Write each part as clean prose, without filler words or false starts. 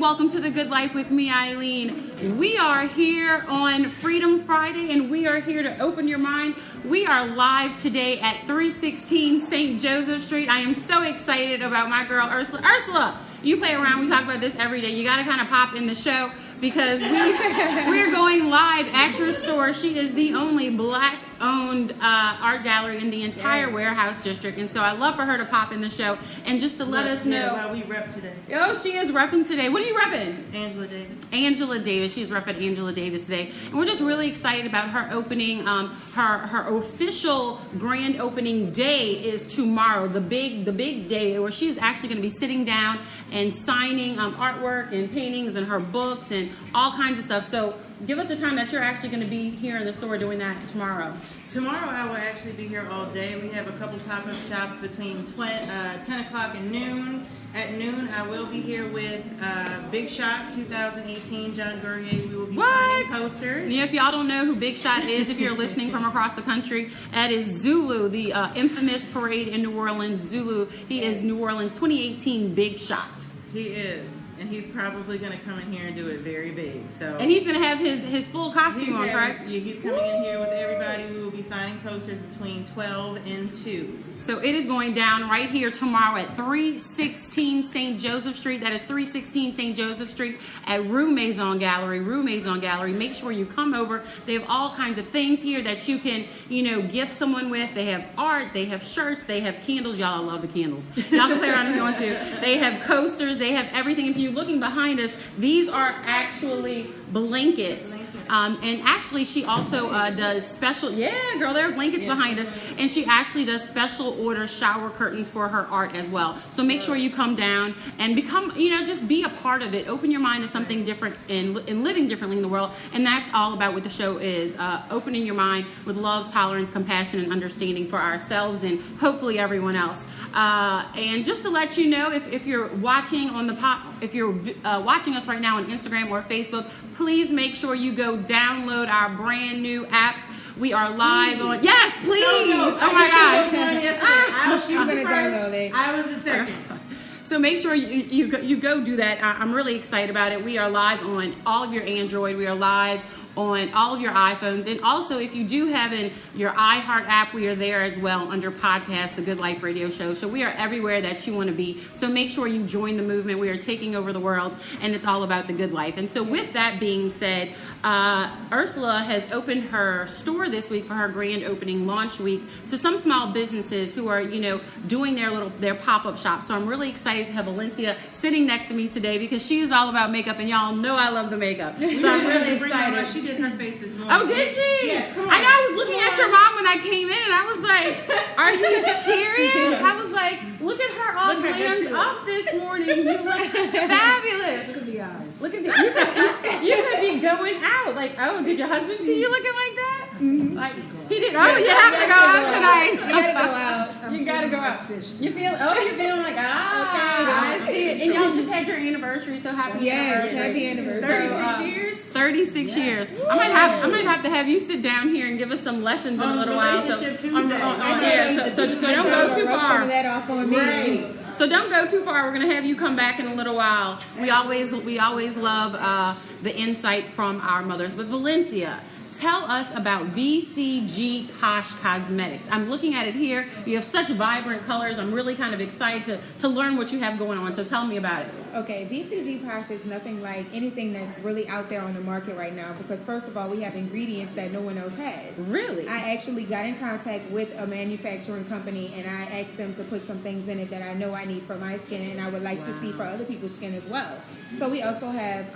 welcome to The Good Life with me, Eileen. We are here on Freedom Friday, and we are here to open your mind. We are live today at 316 St. Joseph Street. I am so excited about my girl, Ursula. Ursula, you play around. We talk about this every day. You got to kind of pop in the show because we're going live at your store. She is the only Black-owned art gallery in the entire warehouse district, and so I love for her to pop in the show and just to let us know how we rep today. Oh, she is repping today. What are you repping? Angela Davis. Angela Davis. She's repping Angela Davis today, and we're just really excited about her opening. Her official grand opening day is tomorrow, the big day where she's actually going to be sitting down and signing artwork and paintings and her books and all kinds of stuff. So give us a time that you're actually going to be here in the store doing that tomorrow. Tomorrow I will actually be here all day. We have a couple pop-up shops between 10 o'clock and noon. At noon, I will be here with Big Shot 2018, John Gourrier. We will be signing posters. Yeah, if y'all don't know who Big Shot is, if you're listening from across the country, that is Zulu, the infamous parade in New Orleans. Zulu, he is New Orleans 2018 Big Shot. He is. And he's probably going to come in here and do it very big. And he's going to have his full costume on, correct? Yeah, he's coming in here with everybody. We will be signing posters between 12 and 2. So it is going down right here tomorrow at 316 St. Joseph Street. That is 316 St. Joseph Street at Roux Maison Gallery. Roux Maison Gallery. Make sure you come over. They have all kinds of things here that you can, gift someone with. They have art. They have shirts. They have candles. Y'all, I love the candles. Y'all can play around if you want to. They have coasters. They have everything. If you're looking behind us, these are actually blankets. And actually, she also does special, there are blankets behind us, and she actually does special order shower curtains for her art as well. So make sure you come down and become, just be a part of it. Open your mind to something different and living differently in the world. And that's all about what the show is, opening your mind with love, tolerance, compassion, and understanding for ourselves and hopefully everyone else. And just to let you know, if you're watching on if you're watching us right now on Instagram or Facebook, please make sure you go download our brand new apps. We are live on. Yes, please. Oh my gosh. I was the second. So make sure you go do that. I'm really excited about it. We are live on all of your Android. We are live on all of your iPhones. And also, if you do have your iHeart app, we are there as well under podcast, The Good Life Radio Show. So we are everywhere that you want to be. So make sure you join the movement. We are taking over the world, and it's all about the good life. And so with that being said, Ursula has opened her store this week for her grand opening launch week to some small businesses who are, doing their pop-up shop. So I'm really excited to have Valencia sitting next to me today because she is all about makeup, and y'all know I love the makeup. So I'm really excited. She did her face this morning. Oh, did she? Yes, come on. I know. I was looking at your mom when I came in, and I was like, "Are you serious?" I was like, "Look at her all glammed up this morning. You look fabulous. Look at the eyes. Look at you could be going out. Like, oh, did your husband see you looking like that? Mm-hmm. Like he did. Oh, you have to go out tonight. You gotta go out. You gotta go out. You're feeling like I see it. And y'all just had your anniversary, so happy anniversary. Happy anniversary. 36 years. 36 years. I might have to have you sit down here and give us some lessons in a little while. So don't go too far. That off on me. Right. So don't go too far. We're gonna have you come back in a little while. We always love the insight from our mothers. But Valencia, tell us about VCG Posh Cosmetics. I'm looking at it here. You have such vibrant colors. I'm really kind of excited to learn what you have going on. So tell me about it. Okay, VCG Posh is nothing like anything that's really out there on the market right now because first of all, we have ingredients that no one else has. Really? I actually got in contact with a manufacturing company and I asked them to put some things in it that I know I need for my skin and I would like to see for other people's skin as well. So we also have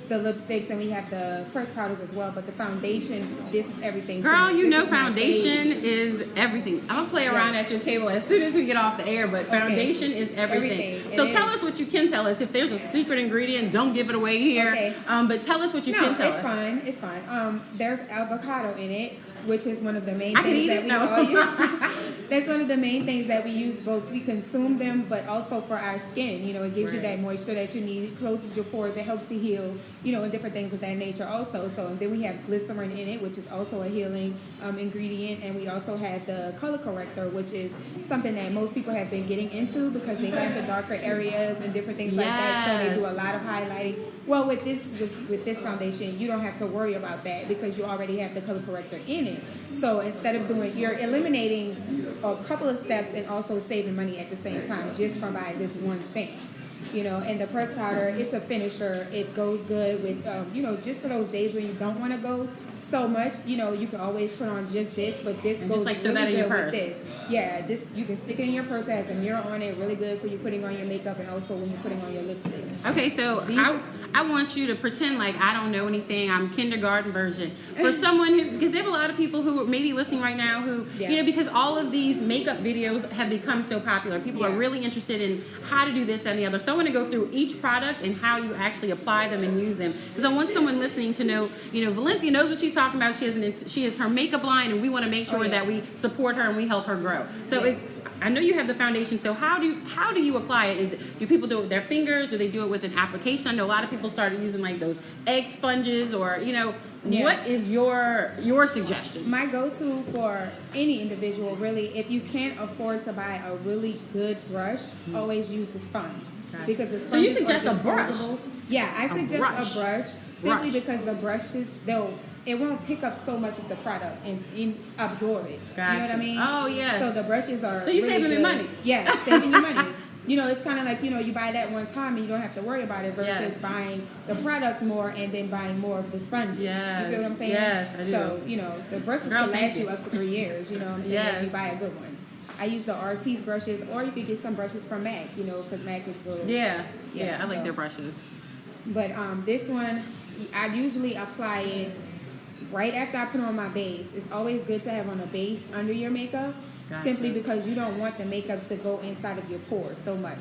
the lipsticks and we have the pressed powders as well, but the foundation, this is everything. Girl, you know foundation is everything. I'm going to play around at your table as soon as we get off the air, but foundation is everything. So tell us what you can tell us. If there's a secret ingredient, don't give it away here. Okay. But tell us what you can tell us. It's fine. There's avocado in it, which is one of the main I can things eat that it? we No. all use. That's one of the main things that we use. Both we consume them, but also for our skin. You know, it gives you that moisture that you need. It closes your pores. It helps to heal. You know, and different things of that nature also. So and then we have glycerin in it, which is also a healing ingredient, and we also have the color corrector, which is something that most people have been getting into because they have the darker areas and different things like that. So they do a lot of highlighting. Well, with this foundation, you don't have to worry about that because you already have the color corrector in it. So instead of you're eliminating a couple of steps and also saving money at the same time just from buying this one thing. You know, and the pressed powder, it's a finisher. It goes good with, you know, just for those days when you don't want to go so much, you know, you can always put on just this, but this goes like really good with this. Yeah, this you can stick it in your purse. It has a mirror on it, really good for you putting on your makeup and also when you're putting on your lipstick. Okay, so I want you to pretend like I don't know anything. I'm kindergarten version. For someone who, because there have a lot of people who are maybe listening right now who, you know, because all of these makeup videos have become so popular. People are really interested in how to do this and the other. So I want to go through each product and how you actually apply them and use them. Because I want someone listening to know, you know, Valencia knows what she's talking about. She is her makeup line, and we want to make sure that we support her and we help her grow. So I know you have the foundation. So how do you apply it? Do people do it with their fingers? Do they do it with an application? I know a lot of people started using like those egg sponges, or you know, what is your suggestion? My go-to for any individual, really, if you can't afford to buy a really good brush, always use the sponge. Because the sponge so you suggest a brush? Yeah, I suggest a brush simply because the brushes it won't pick up so much of the product and absorb it. Gotcha. You know what I mean? Oh, yes. So the brushes are So you're really saving good. me money. Yeah, saving you money. You know, it's kind of like, you know, you buy that one time and you don't have to worry about it versus buying the products more and then buying more of the sponges. Yes. You feel what I'm saying? Yes, I do. So, you know, the brushes can last you up to 3 years, you know what I'm saying, if you buy a good one. I use the RT's brushes, or you could get some brushes from MAC, you know, because MAC is good. Yeah, I like their brushes. But this one, I usually apply it right after I put on my base. It's always good to have on a base under your makeup, simply because you don't want the makeup to go inside of your pores so much.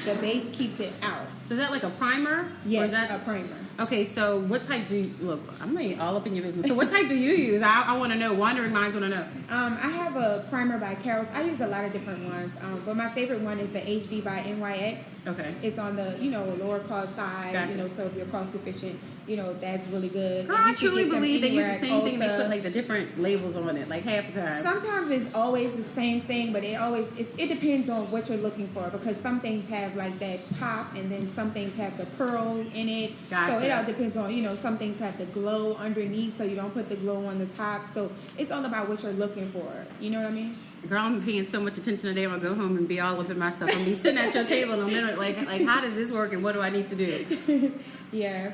The base keeps it out. So is that like a primer? Yes, or is that a primer. Okay, so what type do you, look, I'm really all up in your business. So what type do you use? I want to know. Wandering minds want to know. I have a primer by Carol. I use a lot of different ones, but my favorite one is the HD by NYX. Okay. It's on the, you know, lower cost side, you know, so if you're cost efficient, you know, that's really good. Girl, I truly believe they use the same thing. They put like the different labels on it, like half the time. Sometimes it's always the same thing, but it depends on what you're looking for, because some things have like that pop and then some things have the pearl in it. Gotcha. So it all depends on, you know, some things have the glow underneath, so you don't put the glow on the top. So it's all about what you're looking for. You know what I mean? Girl, I'm paying so much attention today. I'm gonna go home and be all up in my stuff. I'm gonna be sitting at your table in a minute, like how does this work and what do I need to do? Yeah.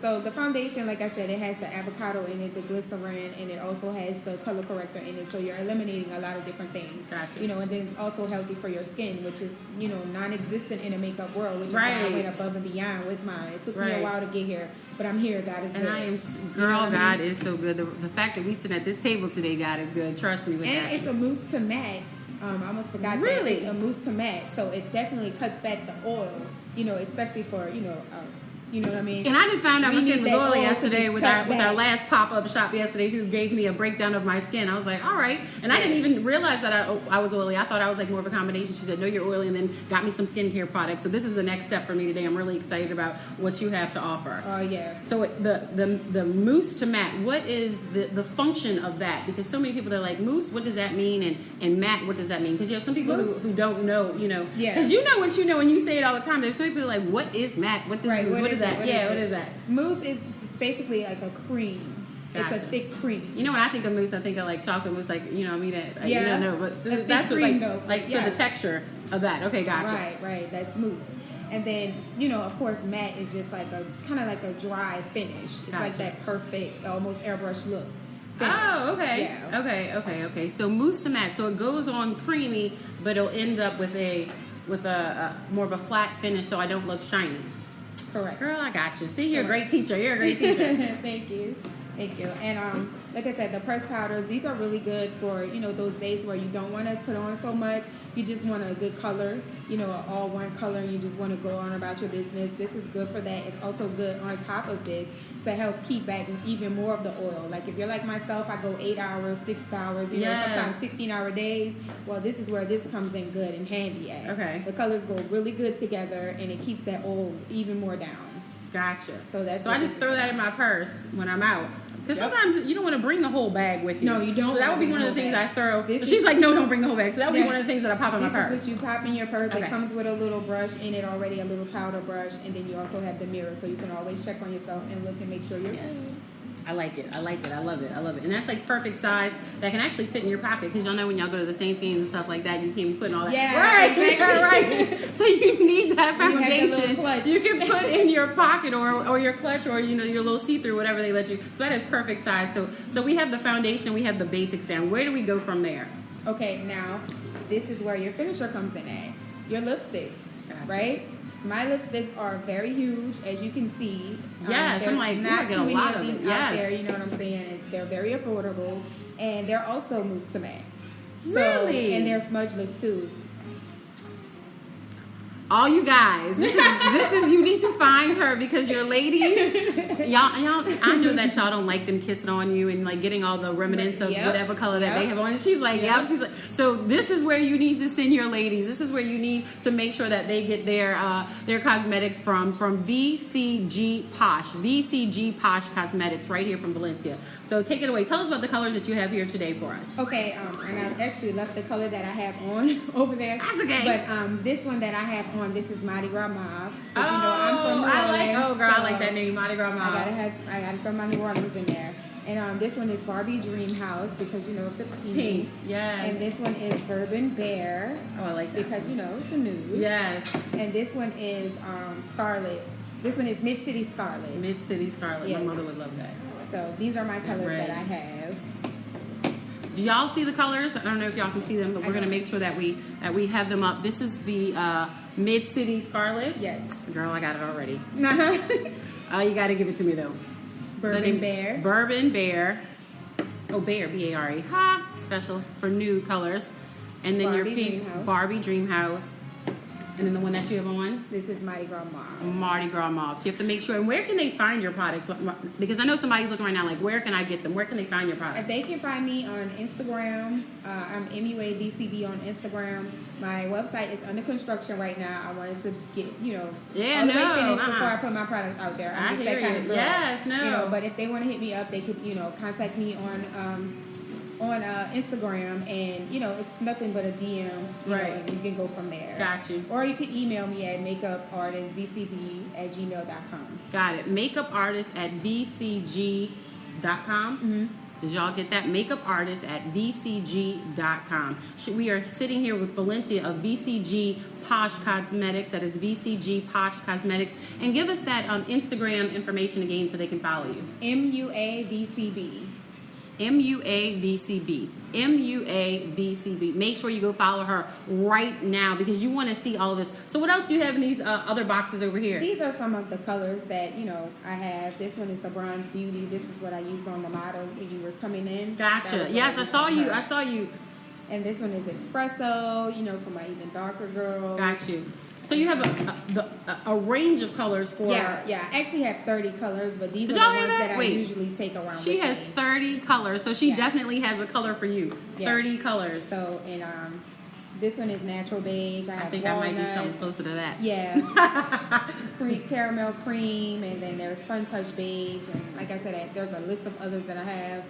So the foundation, like I said, it has the avocado in it, the glycerin, and it also has the color corrector in it. So you're eliminating a lot of different things. Gotcha. You know, and then it's also healthy for your skin, which is, you know, non-existent in the makeup world, which is why I went above and beyond with mine. It took me a while to get here, but I'm here. God is good. And I am, girl, God is so good. The fact that we sit at this table today, God is good. Trust me with that. And it's a mousse to matte. I almost forgot that. It's a mousse to matte, so it definitely cuts back the oil, you know, especially for, you know what I mean? And I just found out my skin was oily yesterday with our back. last pop-up shop yesterday, who gave me a breakdown of my skin. I was like, all right. And I didn't even realize that I was oily. I thought I was like more of a combination. She said, no, you're oily, and then got me some skincare products. So this is the next step for me today. I'm really excited about what you have to offer. Oh, yeah. So the mousse to matte, what is the function of that? Because so many people are like, mousse, what does that mean? And matte, what does that mean? Because you have some people who don't know, you know. Yeah. Because you know what you know, and you say it all the time. There's some people who are like, what is matte? What is mousse? What is that? What is that? Mousse is basically like a cream. Gotcha. It's a thick cream. You know, when I think of mousse, I think of like chocolate mousse, like, you know, I mean, you don't know, but that's what, cream, so the texture of that. Okay, gotcha. Right, that's mousse. And then, you know, of course, matte is just like kind of like a dry finish. It's like that perfect, almost airbrush look. Finish. Oh, okay. Yeah. Okay. So mousse to matte. So it goes on creamy, but it'll end up with a more of a flat finish, so I don't look shiny. Correct. Girl, I got you. See, you're a great teacher. You're a great teacher. Thank you. Thank you. And like I said, the pressed powders, these are really good for, you know, those days where you don't want to put on so much. You just want a good color, you know, all one color, and you just want to go on about your business. This is good for that. It's also good on top of this to help keep back even more of the oil. Like if you're like myself, I go 8 hours, 6 hours, you know, sometimes 16-hour days. Well, this is where this comes in good and handy at. Okay. The colors go really good together, and it keeps that oil even more down. Gotcha. So I just throw that in my purse when I'm out. Because sometimes you don't want to bring the whole bag with you. No, you don't. So that would be one of the things I throw. This So she's like, no, don't bring the whole bag. So that would be one of the things that I pop in my purse. This is what you pop in your purse. Okay. It comes with a little brush in it already, a little powder brush, and then you also have the mirror, so you can always check on yourself and look and make sure you're good. I like it. I like it. I love it. I love it. And that's like perfect size that can actually fit in your pocket, because y'all know when y'all go to the Saints games and stuff like that, you can't be putting all that. Yeah, right, exactly. right. So you need that You have the foundation little clutch. you can put in your pocket or your clutch, or you know, your little see-through, whatever they let you. So that is perfect size. So we have the foundation, we have the basics down. Where do we go from there? Okay, now this is where your finisher comes in at. Your lipstick, right? My lipsticks are very huge, as you can see. Yes, there's I'm like, not I get too a many lot of of these it. out Yes. there. You know what I'm saying? And they're very affordable, and they're also mousse to matte. So, Really? And they're smudgeless too. All you guys, this is you need to find her, because your ladies, y'all, I know that y'all don't like them kissing on you and like getting all the remnants of Yep. whatever color that Yep. they have on. And she's like, Yep. yeah. She's like, so this is where you need to send your ladies. This is where you need to make sure that they get their cosmetics from VCG Posh, VCG Posh Cosmetics, right here from Valencia. So take it away. Tell us about the colors that you have here today for us. Okay, and I've actually left the color that I have on over there. That's okay. But this one that I have on, this is Mardi Gras Mauve. 'Cause, you know, I'm from New I like. Orleans, Oh, girl, I so like that name, Mardi Gras Mauve. I gotta throw my New Orleans in there. And this one is Barbie Dream House, because you know it's pink. Pink, yes. And this one is Bourbon Bear, Oh, I like that. because you know it's a nude. Yes. And this one is Scarlet. This one is Mid City Scarlet. Mid City Scarlet. Yes. My mother would love that. So these are my colors Red. that I have. Do y'all see the colors? I don't know if y'all can see them, but I we're gonna don't. make sure that we have them up. This is the Mid City Scarlet. Yes. Girl, I got it already. Bourbon You got to give it to me though. Bear. Bourbon Bear. Oh, Bear, B-A-R-E. Ha! Special for nude colors. And then your Barbie pink Dream House. Barbie Dream House. And then the one that you have on, This is Mardi Gras Mauve. Mardi Gras Mauve. So you have to make sure. And where can they find your products? Because I know somebody's looking right now like, where can I get them? Where can they find your products? They can find me on Instagram. I'm MUAVCB on Instagram. My website is under construction right now. I wanted to get, you know, Yeah, all the way no, finished uh-uh. before I put my products out there. I'm I just hear that kind you. of girl. Yes, no. You know, but if they want to hit me up, they could, you know, contact me on Instagram, and you know it's nothing but a DM, you Right. know, and you can go from there. Got you. Or you can email me at makeupartistvcb@gmail.com. Got it. Makeupartist@vcg.com. Mm-hmm. Did y'all get that? Makeupartist@vcg.com. We are sitting here with Valencia of VCG Posh Cosmetics. That is VCG Posh Cosmetics. And give us that Instagram information again so they can follow you. MUAVCB. MUAVCB. MUAVCB. Make sure you go follow her right now, because you want to see all of this. So what else do you have in these other boxes over here? These are some of the colors that, you know, I have. This one is the Bronze Beauty. This is what I used on the model when you were coming in. That Gotcha. was what Yes, I used saw on you. her. I saw you. And this one is Espresso, you know, for my even darker girls. Got you. So you have a range of colors for. Yeah. I actually have 30 colors, but these Did are y'all the hear ones that? that Wait. I usually take around She with has me. 30 colors, so she Yeah. definitely has a color for you. Yeah. 30 colors. So, and this one is natural beige. I I have think I might do walnuts. something closer to that. Yeah. Caramel cream, and then there's Sun Touch beige, and like I said, there's a list of others that I have.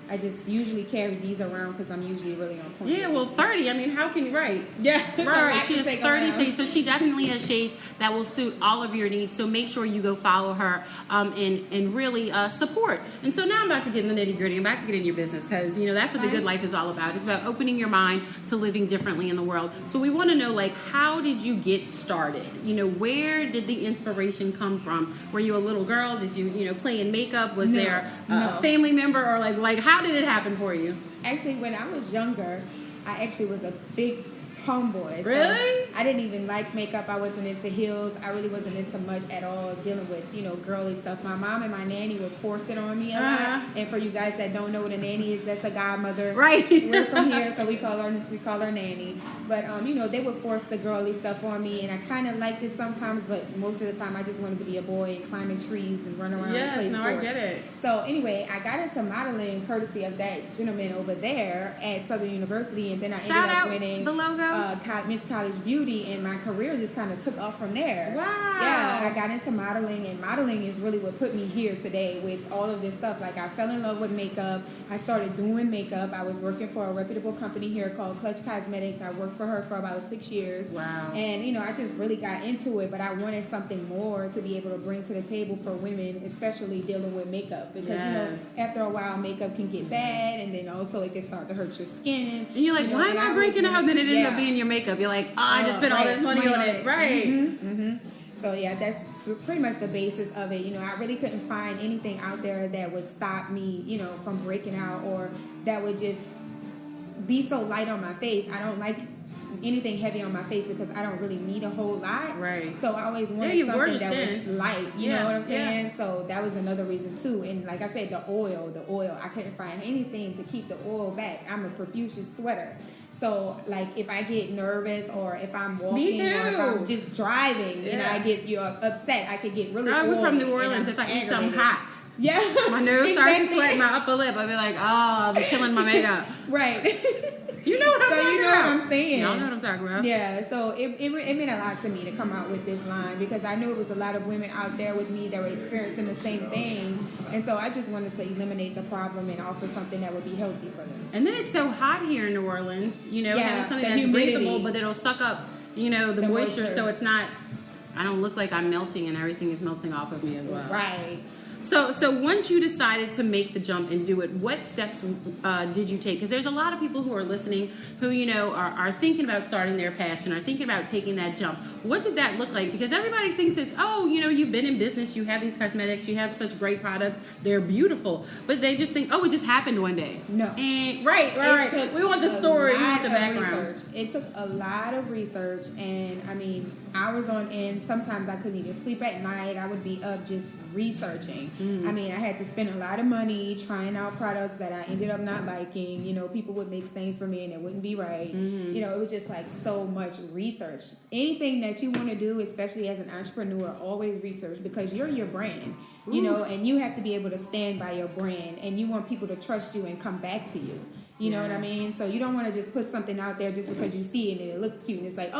I just usually carry these around because I'm usually really on point. Yeah, well, 30. I mean, how can you, right? Yeah. Right, she has 30 around. shades, so she definitely has shades that will suit all of your needs. So make sure you go follow her and really support. And so now I'm about to get in the nitty gritty. I'm about to get in your business, because you know that's what the good life is all about. It's about opening your mind to living differently in the world. So we want to know, like, how did you get started? You know, where did the inspiration come from? Were you a little girl? Did you play in makeup? Was there a family member, or like how did it happen for you? Actually, when I was younger, I actually was a big tomboy. So Really? I didn't even like makeup. I wasn't into heels. I really wasn't into much at all dealing with, girly stuff. My mom and my nanny would force it on me a lot. And for you guys that don't know what a nanny is, that's a godmother. Right. We're from here, so we call her nanny. But they would force the girly stuff on me, and I kind of liked it sometimes, but most of the time I just wanted to be a boy and climbing trees and run around and play sports. I get it. So anyway, I got into modeling courtesy of that gentleman over there at Southern University, and then I Shout ended up out winning the logo. Miss College Beauty, and my career just kind of took off from there. Wow. Yeah, I got into modeling, and modeling is really what put me here today with all of this stuff. Like, I fell in love with makeup. I started doing makeup. I was working for a reputable company here called Clutch Cosmetics. I worked for her for about 6 years. Wow. And, I just really got into it, but I wanted something more to be able to bring to the table for women, especially dealing with makeup. Because, after a while, makeup can get bad, and then also it can start to hurt your skin. And you're like, why am I breaking out? Then it ends up being your makeup. You're like, I just spent all this money on it. Right. Mm-hmm. So, yeah, that's pretty much the basis of it. I really couldn't find anything out there that would stop me, from breaking out, or that would just be so light on my face. I don't like anything heavy on my face because I don't really need a whole lot. Right. So I always wanted something that was light. You know what I'm saying? Yeah. So that was another reason too. And like I said, the oil. I couldn't find anything to keep the oil back. I'm a profuse sweater. So, like, if I get nervous, or if I'm walking, or if I'm just driving, and I get upset, I could get really. We're from New Orleans. If I eat something hot, my nose starts to sweat, my upper lip, I'll be like, I'm killing my makeup. Right. You know what I'm talking about. What I'm saying. Y'all know what I'm talking about. Yeah, so it meant a lot to me to come out with this line, because I knew it was a lot of women out there with me that were experiencing the same thing. And so I just wanted to eliminate the problem and offer something that would be healthy for them. And then it's so hot here in New Orleans, having something that's breathable, but it'll suck up, the moisture, so it's not, I don't look like I'm melting and everything is melting off of me as well. Right. So once you decided to make the jump and do it, what steps did you take? Because there's a lot of people who are listening who, are thinking about starting their passion, are thinking about taking that jump. What did that look like? Because everybody thinks it's, you've been in business, you have these cosmetics, you have such great products, they're beautiful. But they just think, it just happened one day. No. And, right. We want the story, we want the background. Research. It took a lot of research, and, hours on end. Sometimes I couldn't even sleep at night. I would be up just researching. I had to spend a lot of money trying out products that I ended up not liking. People would make things for me and it wouldn't be right. It was just like so much research. Anything that you want to do, especially as an entrepreneur, always research, because you're your brand. And you have to be able to stand by your brand, and you want people to trust you and come back to you. You know what I mean? So you don't want to just put something out there just because you see it and it looks cute and it's like,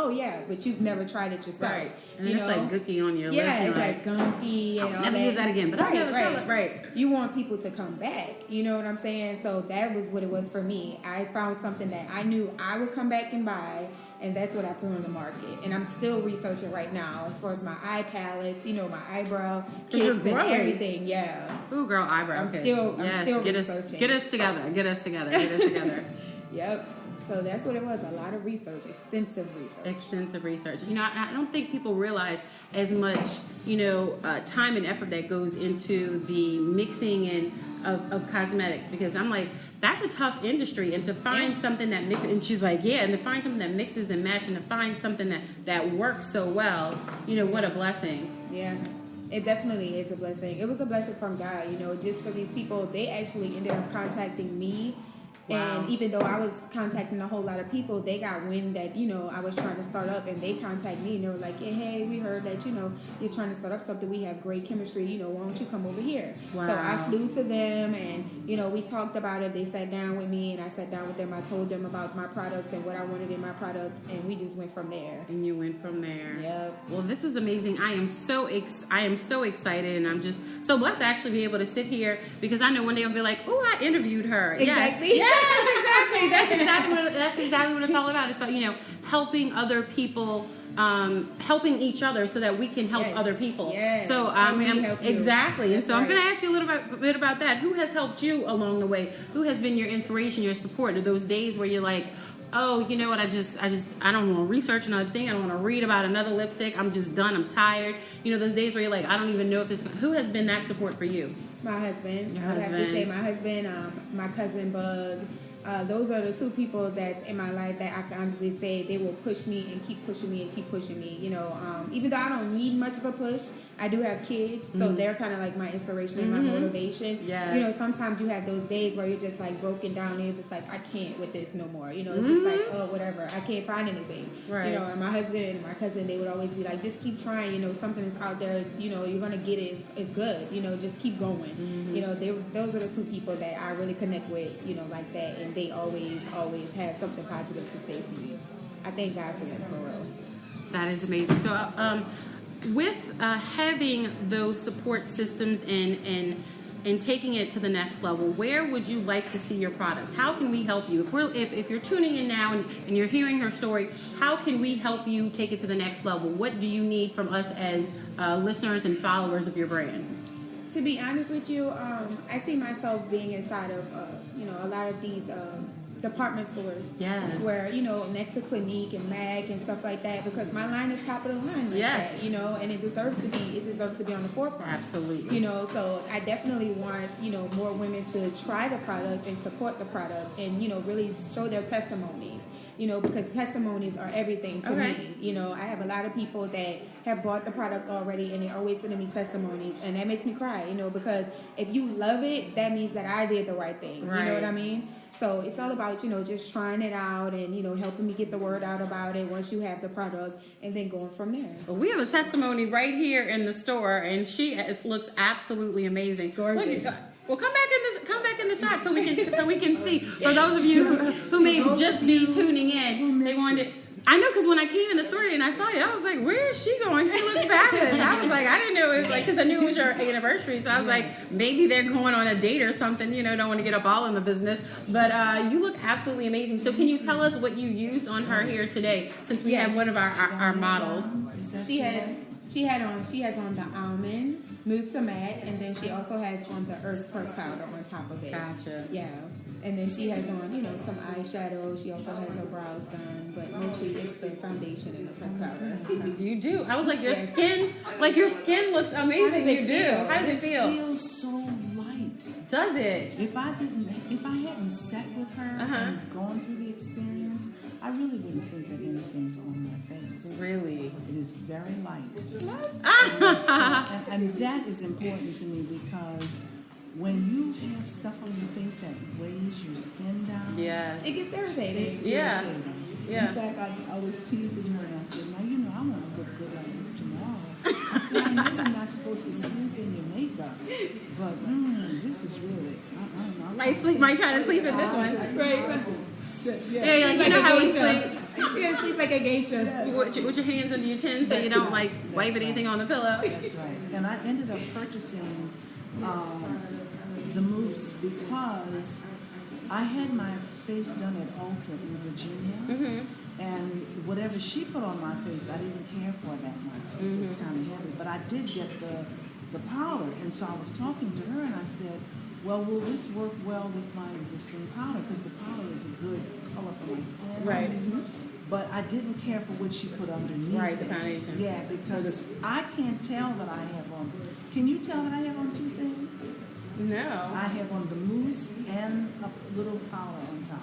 but you've never tried it yourself. Right. And it's like gooky on your lips. Yeah, it's like gunky and all that. Never use that again, but I'll never tell it. Right. You want people to come back. You know what I'm saying? So that was what it was for me. I found something that I knew I would come back and buy, and that's what I put on the market. And I'm still researching right now as far as my eye palettes, my eyebrow kits and everything. Yeah. Ooh, girl, eyebrow kits. I'm still researching. Get us together. Yep. So that's what it was, a lot of research, extensive research. I don't think people realize as much, time and effort that goes into the mixing of cosmetics, because I'm like, that's a tough industry, and to find something that mixes, and she's like, and to find something that mixes and matches, and to find something that works so well, what a blessing. Yeah. It definitely is a blessing. It was a blessing from God, just for these people. They actually ended up contacting me. Wow. And even though I was contacting a whole lot of people, they got wind that, I was trying to start up, and they contacted me and they were like, hey, we heard that, you're trying to start up something. We have great chemistry, why don't you come over here? Wow. So I flew to them, and, we talked about it. They sat down with me, and I sat down with them. I told them about my products and what I wanted in my products, and we just went from there. And you went from there. Yep. Well, this is amazing. I am so excited, and I'm just so blessed to actually be able to sit here, because I know one day I'll be like, I interviewed her. Exactly. Yes. Yes, exactly. That's exactly what it's all about. It's about, helping other people, helping each other so that we can help other people. Yes. So exactly. And so I'm going to ask you a little bit about that. Who has helped you along the way? Who has been your inspiration, your support? Are those days where you're like, you know what? I don't want to research another thing. I don't want to read about another lipstick. I'm just done. I'm tired. Those days where you're like, I don't even know if this. Who has been that support for you? My husband. Your I would have husband. to say my husband, my cousin Bug, those are the two people that's in my life that I can honestly say they will push me and keep pushing me and keep pushing me. You know, even though I don't need much of a push, I do have kids, so they're kind of like my inspiration and my motivation. Yes. You know, sometimes you have those days where you're just like broken down and you're just like, I can't with this no more. You know, it's just like, oh, whatever. I can't find anything. Right. You know, and my husband and my cousin, they would always be like, just keep trying. You know, something is out there. You know, you're gonna get it. It's good. You know, just keep going. You know, those are the two people that I really connect with. You know, like that, and they always have something positive to say to me. I thank God for them, for real. That is amazing. So, with having those support systems and taking it to the next level, where would you like to see your products? How can we help you? If you're tuning in now and you're hearing her story, how can we help you take it to the next level? What do you need from us as listeners and followers of your brand? To be honest with you, I see myself being inside of, you know, a lot of these department stores. Yes. Where, you know, next to Clinique and MAC and stuff like that, because my line is top of the line like Yes. that, you know, and it deserves to be on the forefront. Absolutely. You know, so I definitely want, you know, more women to try the product and support the product and, you know, really show their testimonies. You know, because testimonies are everything to me. You know, I have a lot of people that have bought the product already and they're always sending me testimonies, and that makes me cry, you know, because if you love it, that means that I did the right thing. Right. You know what I mean? So it's all about, you know, just trying it out and, you know, helping me get the word out about it once you have the product and then going from there. Well, we have a testimony right here in the store, and she looks absolutely amazing. Gorgeous. Well, come back in the shop so we can see. For those of you who may just be tuning in, they wanted. I know, because when I came in the store and I saw you, I was like, "Where is she going? She looks fabulous." I was like, I didn't know it was like, because I knew it was your anniversary, so I was like, maybe they're going on a date or something. You know, don't want to get up all in the business, but you look absolutely amazing. So, can you tell us what you used on her here today, since we have one of our models? She has on the almond mousse matte, and then she also has on the earth perk powder on top of it. Gotcha. Yeah. And then she has on, you know, some eyeshadow. She also has her brows done, but mostly it's the foundation and the perk powder. You do. I was like, your skin looks amazing. You do. How does it feel? It feels so light. Does it? If I hadn't sat with her and gone through the experience, I really wouldn't think that anything's on my face. Really? It is very light. Ah! and that is important to me, because when you have stuff on your face that weighs your skin down, Yeah. It gets irritating. it's Yeah. irritating. Yeah. In fact, I was teasing her and I said, now, you know, I want to look good like this tomorrow. I said, I know you're not supposed to sleep in your makeup, but this is really, Might try to sleep in this one. Right. Yeah, like, you know how we sleep You gotta sleep like a geisha. with your hands under your chin so you don't like wipe anything on the pillow. That's right. And I ended up purchasing the mousse because I had my face done at Ulta in Virginia, and whatever she put on my face, I didn't care for that much. It was kind of heavy, but I did get the powder, and so I was talking to her, and I said, well, will this work well with my existing powder? Because the powder is a good color for my skin. Right. But I didn't care for what she put underneath. Right, the foundation. Yeah, because I can't tell that I have on. Can you tell that I have on two things? No. I have on the mousse and a little powder on top.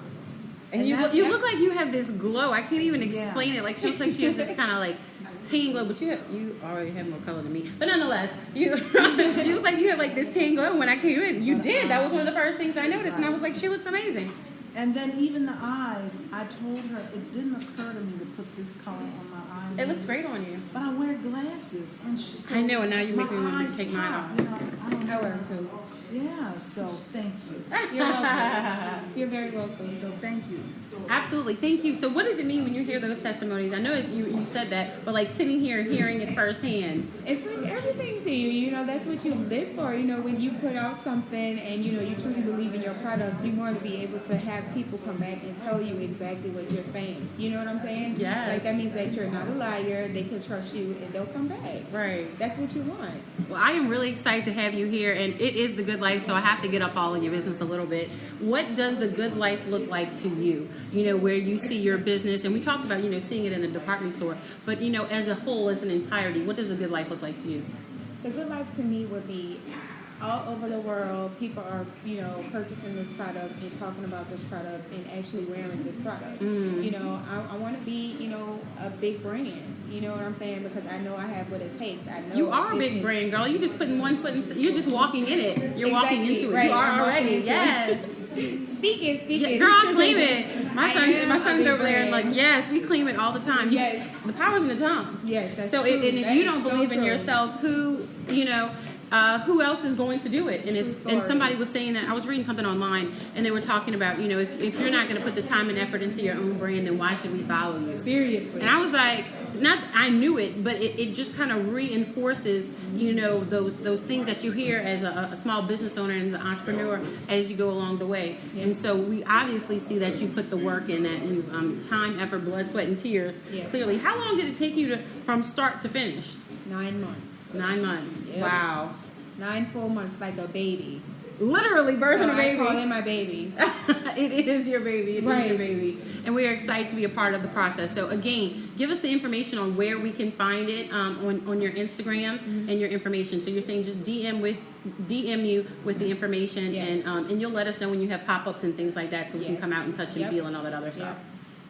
And you look like you have this glow. I can't even explain it. Like, she looks like she has this kind of like tan glow, but you already have more color than me. But nonetheless, you you look like you have like this tan glow. When I came in, you did. That was one of the first things I noticed, and I was like, she looks amazing. And then even the eyes, I told her it didn't occur to me to put this color on my eyes. It looks great on you. But I wear glasses, and so I know, and now you make me want to eyes take mine pop, off. You know, I don't know. I wear them too. Yeah, so thank you. You're welcome. You're very welcome. So thank you. Absolutely, thank you. So, what does it mean when you hear those testimonies? I know you said that, but like sitting here and hearing it firsthand. It's like everything to you. You know, that's what you live for. You know, when you put out something and, you know, you truly believe in your product, you want to be able to have people come back and tell you exactly what you're saying. You know what I'm saying? Yes. Like, that means that you're not a liar. They can trust you and they'll come back. Right. That's what you want. Well, I am really excited to have you here, and it is the good life, so I have to get up all in your business a little bit. What does the good life look like to you? You know, where you see your business, and we talked about, you know, seeing it in the department store, but, you know, as a whole, as an entirety, what does a good life look like to you? The good life to me would be all over the world, people are, purchasing this product and talking about this product and actually wearing this product. I want to be, a big brand. You know what I'm saying? Because I know I have what it takes. I know You are a big brand, girl. You're just putting one foot in, you're just walking in it. You're walking Exactly, into it. right, You are I'm walking already. into Yes. Speaking. Girl, claim it. My son's over there and like, yes, we claim it all the time. Yes. The power's in the jump. Yes, that's So true. and if That you is don't so believe in true. yourself, who else is going to do it? And True and story. somebody was saying that I was reading something online and they were talking about, if you're not going to put the time and effort into your own brand, then why should we follow you? Seriously. And I was like, I knew it, but it just kind of reinforces, those things that you hear as a small business owner and an entrepreneur as you go along the way. Yeah. And so we obviously see that you put the work in, that you time, effort, blood, sweat, and tears. Yes. Clearly, how long did it take you from start to finish? 9 months. 9 months. Yep. Wow. 9 full months, like a baby. Literally birthing So a baby. I call it my baby. It is your baby. It is Right. your baby. And we are excited to be a part of the process. So again, give us the information on where we can find it on your Instagram and your information. So you're saying just DM you with the information, Yes. and you'll let us know when you have pop-ups and things like that, so we can Yes. come out and touch and Yep. feel and all that other stuff.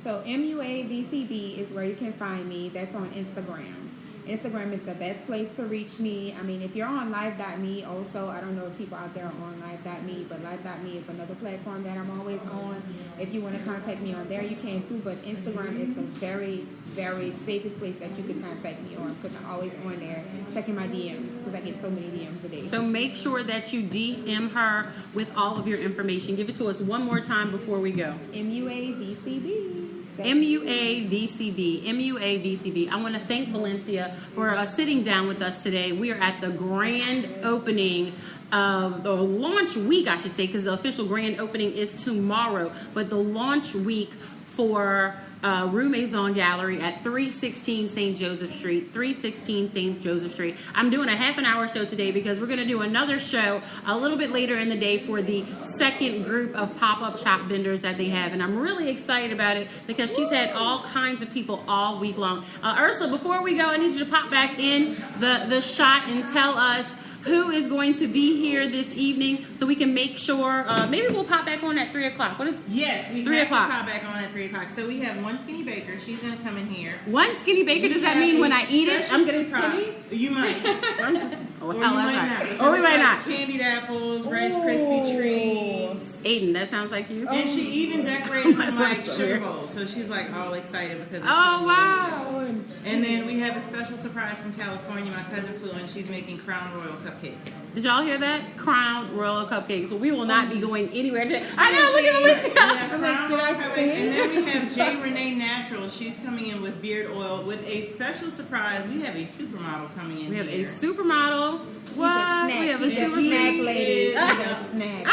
Yep. So MUAVCB is where you can find me. That's on Instagram. Instagram is the best place to reach me. I mean, if you're on live.me also, I don't know if people out there are on live.me, but live.me is another platform that I'm always on. If you want to contact me on there, you can too, but Instagram is the very, very safest place that you can contact me on, because I'm always on there checking my DMs, because I get so many DMs a day. So make sure that you DM her with all of your information. Give it to us one more time before we go. MUAVCB. MUAVCB. MUAVCB. I want to thank Valencia for sitting down with us today. We are at the grand opening of the launch week, I should say, because the official grand opening is tomorrow. But the launch week for Roux Maison Gallery at 316 St. Joseph Street. 316 St. Joseph Street. I'm doing a half an hour show today because we're going to do another show a little bit later in the day for the second group of pop-up shop vendors that they have. And I'm really excited about it because she's had all kinds of people all week long. Ursula, before we go, I need you to pop back in the shot and tell us who is going to be here this evening so we can make sure, maybe we'll pop back on at 3 o'clock. What is Yes, we 3 have o'clock? to pop back on at 3 o'clock. So we have one skinny baker. She's going to come in here. One skinny baker? Does that mean when I eat it, I'm getting skinny? You might. I'm just, Or you hell, might that's not. right. because Or we it's might like not. Candied apples, Rice Krispie treats. Aiden, that sounds like you. And she even decorated My them like son's so sugar weird. bowls. So she's like all excited because of Oh, sugar wow. bowls. And then we have a special surprise from California. My cousin flew in. She's making Crown Royal cupcakes. Did y'all hear that? Crown Royal Cupcakes. Well, we will not be going anywhere today. I know, look at Alicia. We have I'm like, Crown should I Royal cupcakes. stay? And then we have J. Renee Natural. She's coming in with beard oil with a special surprise. We have a supermodel coming in We have a here. supermodel. What? We have a He's super a snack lady. He's Yeah. a snack.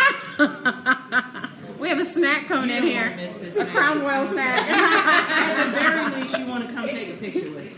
We have a snack coming You in don't here. wanna miss this A snack. Crown Royal snack. At the very least, you want to come take a picture with it.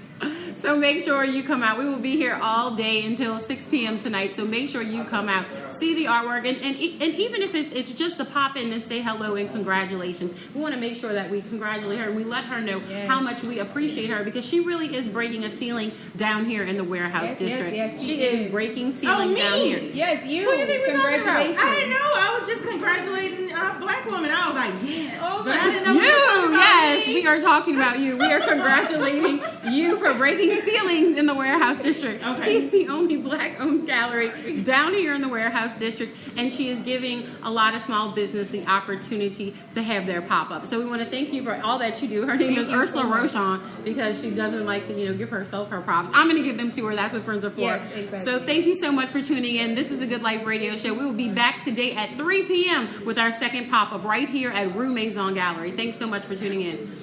So make sure you come out. We will be here all day until 6 p.m. tonight. So make sure you come out, see the artwork, and even if it's just to pop in and say hello and congratulations, we want to make sure that we congratulate her and we let her know Yes. how much we appreciate her, because she really is breaking a ceiling down here in the warehouse Yes, yes, district. yes, she she is is. breaking ceilings me? down here. Yes, you. Who do you think we're talking about? Congratulations. I didn't know. I was just congratulating a black woman. I was like, yes. Oh, but my I didn't know we were talking You, about yes, me. we are talking about you. We are congratulating you for breaking ceilings in the warehouse district. Okay. She's the only black-owned gallery down here in the warehouse district, and she is giving a lot of small business the opportunity to have their pop-up. So we want to thank you for all that you do. Her name is Thank you Ursula so much. Rochon, because she doesn't like to, give herself her props. I'm going to give them to her. That's what friends are for. Yes, exactly. So thank you so much for tuning in. This is the Good Life Radio Show. We will be back today at 3 p.m. with our second pop-up right here at Roux Maison Gallery. Thanks so much for tuning in.